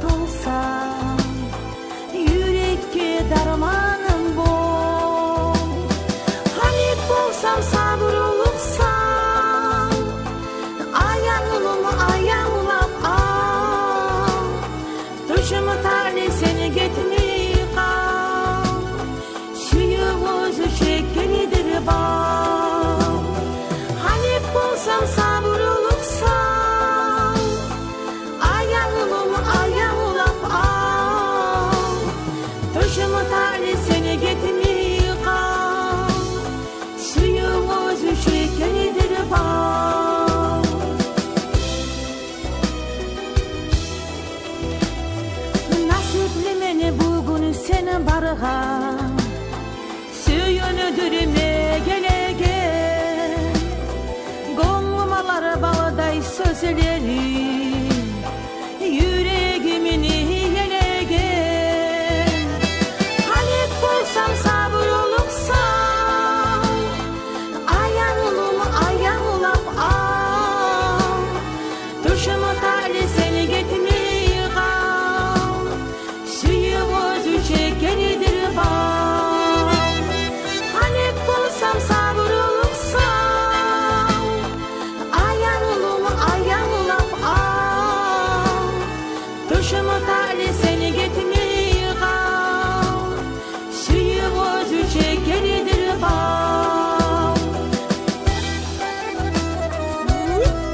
tolsa, yürekке darmanım bol. Hanik bolsam sabır oluksam, ayağımı ayağılap al. Duşumu tarli seni getirmey kal. Suyup özü şekkeridir bal. Hanik bolsam sabır oluksam, ayağımı ayağılap al. Duşumu tarli seni getirmey kal. Suyup özü şekkeridir bal. Nasiplemeni bugün seni barığa, suyunudurime gelegen. Gönlümalar bağday sözleri, yüreğimin yelegen. Hanik bolsam sabır oluksam, ayağımı ayağılap al. Duşumu tarli seni getirmey kal. Suyup özü şekkeridir bal. Hanik bolsam sabır oluksam, ayağımı ayağılap al. Duşumu